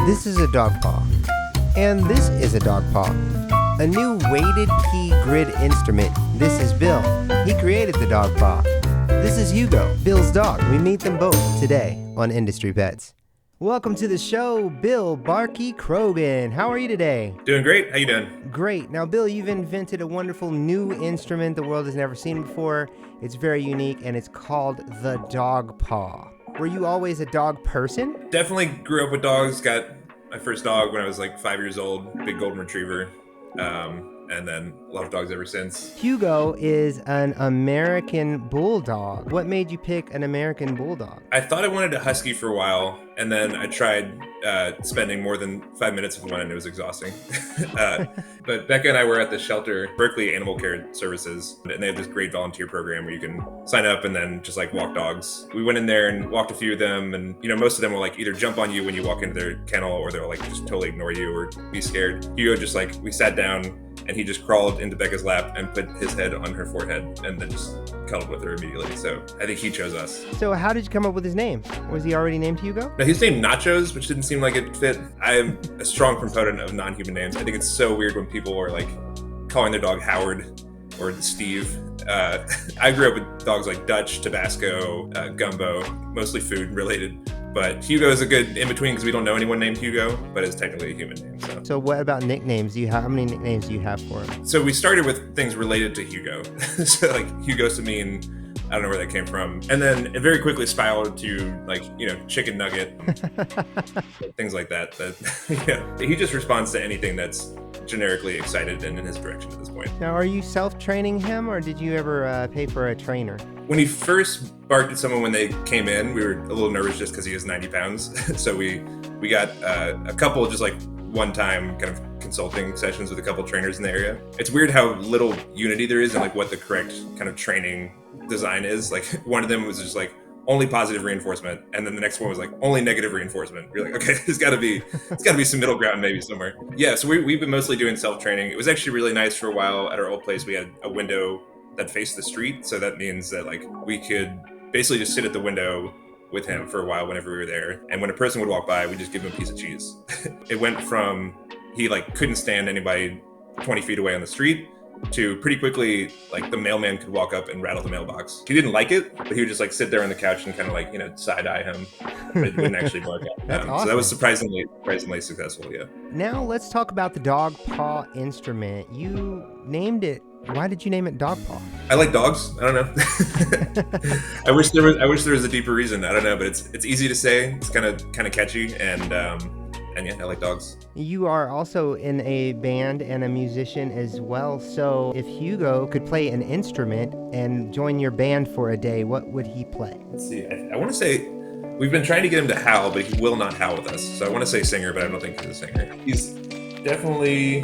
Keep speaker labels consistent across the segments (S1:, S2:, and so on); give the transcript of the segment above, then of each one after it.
S1: This is a Dog Paw. And this is a Dog Paw. A new weighted key grid instrument. This is Bill. He created the Dog Paw. This is Hugo, Bill's dog. We meet them both today on Industry Pets. Welcome to the show, Bill Bartke-Croughan. How are you today?
S2: Doing great. How you doing?
S1: Great. Now, Bill, you've invented a wonderful new instrument the world has never seen before. It's very unique, and it's called the Dog Paw. Were you always a dog person?
S2: Definitely grew up with dogs. Got my first dog when I was like 5 years old, big golden retriever. And then a lot of dogs ever since.
S1: Hugo is an American Bulldog. What made you pick an American Bulldog?
S2: I thought I wanted a husky for a while, and then I tried spending more than 5 minutes with one, and it was exhausting. But Becca and I were at the shelter, Berkeley Animal Care Services, and they have this great volunteer program where you can sign up and then just like walk dogs. We went in there and walked a few of them, and most of them will like either jump on you when you walk into their kennel, or they'll like just totally ignore you or be scared. Hugo just like, we sat down, and he just crawled into Becca's lap and put his head on her forehead and then just cuddled with her immediately. So I think he chose us.
S1: So how did you come up with his name? Was he already named Hugo?
S2: No, he's named Nachos, which didn't seem like it fit. I am a strong proponent of non-human names. I think it's so weird when people are like calling their dog Howard or Steve. I grew up with dogs like Dutch, Tabasco, Gumbo, mostly food related. But Hugo is a good in-between because we don't know anyone named Hugo, but it's technically a human name.
S1: So what about nicknames? How many nicknames do you have for him?
S2: So we started with things related to Hugo. So like Hugo Samine, I don't know where that came from. And then it very quickly spiraled to like, Chicken Nugget, things like that. He just responds to anything that's generically excited and in his direction at this point.
S1: Now, are you self-training him, or did you ever pay for a trainer?
S2: When he first barked at someone when they came in, we were a little nervous just because he was 90 pounds. So we got a couple just like one-time kind of consulting sessions with a couple trainers in the area. It's weird how little unity there is in like what the correct kind of training design is. Like one of them was just like only positive reinforcement, and then the next one was like only negative reinforcement. You're like, okay, it's got to be some middle ground maybe somewhere. Yeah, so we've been mostly doing self-training. It was actually really nice for a while. At our old place, we had a window that faced the street, so that means that like we could basically just sit at the window with him for a while whenever we were there. And when a person would walk by, we just give him a piece of cheese. It went from he like couldn't stand anybody 20 feet away on the street to pretty quickly like the mailman could walk up and rattle the mailbox. He didn't like it, but he would just like sit there on the couch and kind of like side eye him, but it wouldn't actually bark at him. Awesome. So that was surprisingly successful. Yeah. Now
S1: let's talk about the Dog Paw instrument. You named it. Why did you name it Dog Paw?
S2: I like dogs. I don't know. I wish there was a deeper reason. I don't know, but it's easy to say. It's kind of catchy, and yeah, I like dogs.
S1: You are also in a band and a musician as well. So if Hugo could play an instrument and join your band for a day, what would he play?
S2: Let's see. I want to say we've been trying to get him to howl, but he will not howl with us. So I want to say singer, but I don't think he's a singer. He's definitely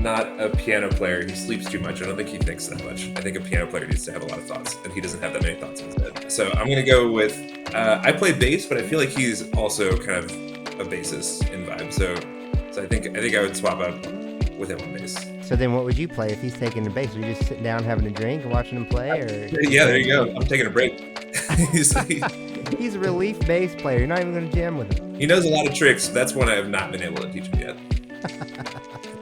S2: not a piano player. He sleeps too much. I don't think he thinks that much. I think a piano player needs to have a lot of thoughts, and he doesn't have that many thoughts in his head. So I'm going to go with, I play bass, but I feel like he's also kind of a bassist in vibe. So I think I would swap out with him on bass.
S1: So then what would you play if he's taking the bass? Are you just sitting down having a drink and watching him play? Or?
S2: Yeah, there you go. I'm taking a break.
S1: He's a relief bass player. You're not even going to jam with him.
S2: He knows a lot of tricks. That's one I have not been able to teach him yet.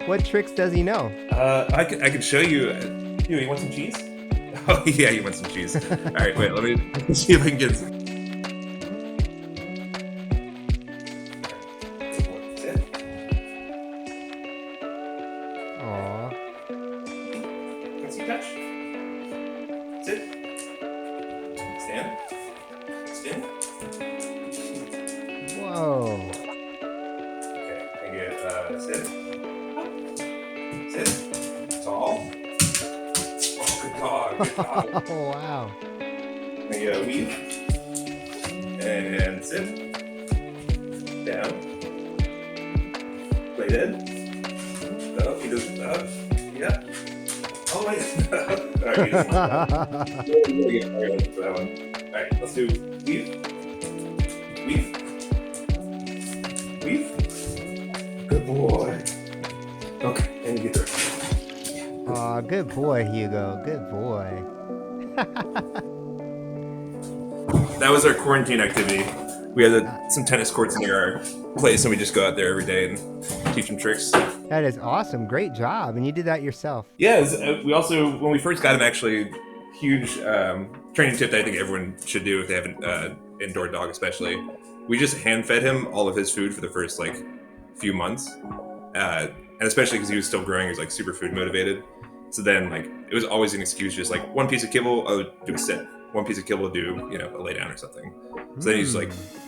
S1: What tricks does he know?
S2: I could show you. You want some cheese? Oh yeah, you want some cheese. All right, wait. Let me see if I can get some.
S1: Aww.
S2: Can you touch? Sit. Stand. Spin.
S1: Whoa.
S2: Okay, I get sit. Sit. Tall. Oh, good dog. Good dog.
S1: Oh, wow.
S2: I get a weave. And sit. Down. Play dead. No, he doesn't. Yeah. Oh, wait. All right, for that one. All right, let's do weave. Weave. Weave. Good boy. Okay, and you get there.
S1: Aw, good boy, Hugo. Good boy.
S2: That was our quarantine activity. We had some tennis courts near our place, and we just go out there every day and teach him tricks.
S1: That is awesome. Great job. And you did that yourself.
S2: Yeah, we also, when we first got him, actually, huge training tip that I think everyone should do if they have an indoor dog especially. We just hand-fed him all of his food for the first, few months. And especially because he was still growing, he was, super food motivated. So then, it was always an excuse, just, one piece of kibble, oh, do a sit. One piece of kibble, do, a lay down or something. So then he just,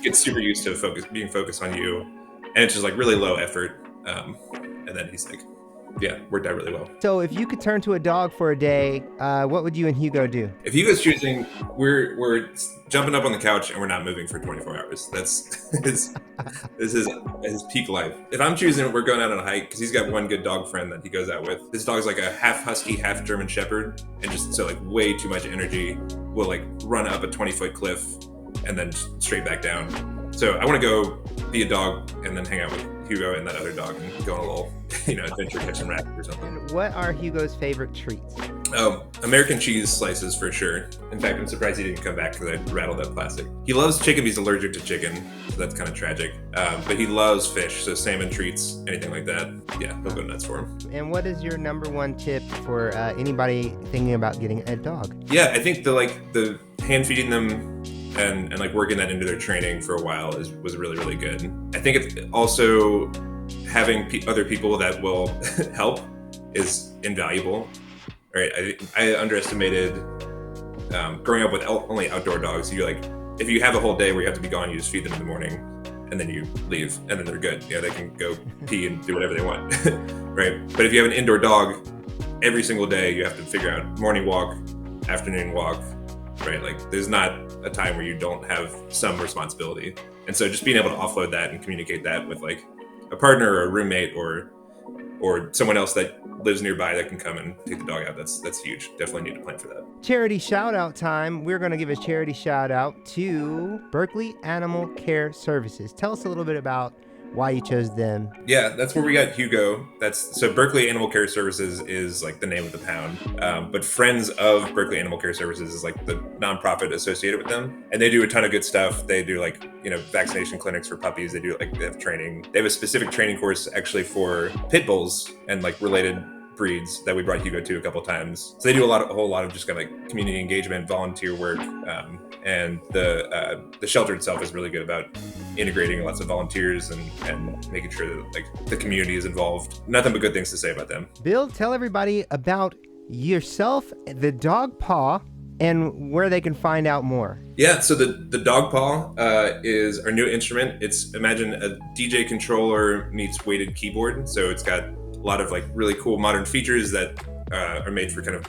S2: gets super used to being focused on you. And it's just, really low effort. And then he's worked out really well.
S1: So if you could turn to a dog for a day, what would you and Hugo do?
S2: If Hugo's choosing, we're jumping up on the couch and we're not moving for 24 hours. That's his peak life. If I'm choosing, we're going out on a hike because he's got one good dog friend that he goes out with. This dog's like a half husky, half German shepherd, and just so way too much energy will run up a 20-foot cliff and then straight back down. So I want to go be a dog and then hang out with Hugo and that other dog and go on a little, adventure, catch some rabbits or something.
S1: What are Hugo's favorite treats?
S2: Oh, American cheese slices for sure. In fact, I'm surprised he didn't come back because I rattled up plastic. He loves chicken. He's allergic to chicken, so that's kind of tragic. But he loves fish, so salmon treats, anything like that. Yeah, he'll go nuts for him.
S1: And what is your number one tip for anybody thinking about getting a dog?
S2: Yeah, I think the hand feeding them and working that into their training for a while was really, really good. I think it's also having other people that will help is invaluable. Right? I underestimated growing up with only outdoor dogs. If you have a whole day where you have to be gone, you just feed them in the morning and then you leave and then they're good. They can go pee and do whatever they want. Right? But if you have an indoor dog, every single day you have to figure out morning walk, afternoon walk, right? There's not a time where you don't have some responsibility. And so just being able to offload that and communicate that with a partner or a roommate or someone else that lives nearby that can come and take the dog out, that's huge. Definitely need to plan for that.
S1: Charity shout out time. We're going to give a charity shout out to Berkeley Animal Care Services. Tell us a little bit about why you chose them.
S2: Yeah, that's where we got Hugo. So Berkeley Animal Care Services is the name of the pound. But Friends of Berkeley Animal Care Services is the nonprofit associated with them. And they do a ton of good stuff. They do vaccination clinics for puppies. They have training. They have a specific training course actually for pit bulls and related breeds that we brought Hugo to a couple times. So they do a whole lot of just community engagement, volunteer work, and the shelter itself is really good about integrating lots of volunteers and making sure that the community is involved. Nothing but good things to say about them.
S1: Bill, tell everybody about yourself, the Dog Paw, and where they can find out more.
S2: Yeah, so the Dog Paw is our new instrument. Imagine a DJ controller meets weighted keyboard. So it's got a lot of really cool modern features that are made for kind of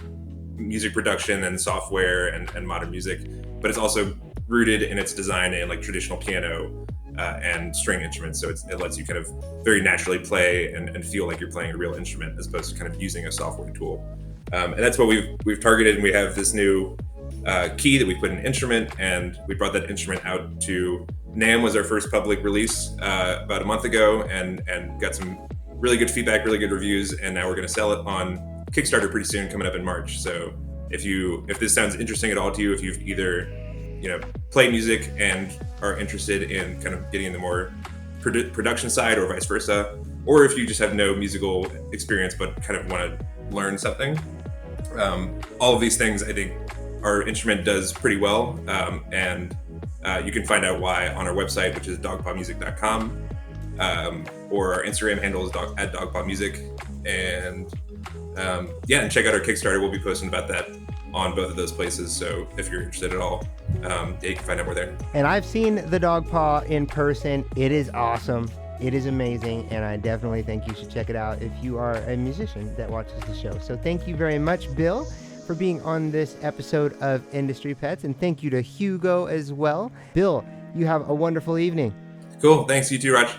S2: music production and software and modern music, but it's also rooted in its design in traditional piano and string instruments. So it lets you kind of very naturally play and feel like you're playing a real instrument as opposed to kind of using a software tool. And that's what we've targeted. And we have this new key that we put in an instrument, and we brought that instrument out to NAMM was our first public release about a month ago, and got some really good feedback, really good reviews, and now we're going to sell it on Kickstarter pretty soon, coming up in March. So if this sounds interesting at all to you, if you've either play music and are interested in kind of getting in the more production side or vice versa, or if you just have no musical experience but kind of want to learn something, all of these things I think our instrument does pretty well, and you can find out why on our website, which is dogpawmusic.com, or our Instagram handle is at dogpawmusic, and and check out our Kickstarter. We'll be posting about that on both of those places. So if you're interested at all, you can find out more there.
S1: And I've seen the Dog Paw in person. It is awesome. It is amazing. And I definitely think you should check it out if you are a musician that watches the show. So thank you very much, Bill, for being on this episode of Industry Pets. And thank you to Hugo as well. Bill, you have a wonderful evening.
S2: Cool. Thanks. You too, Raj.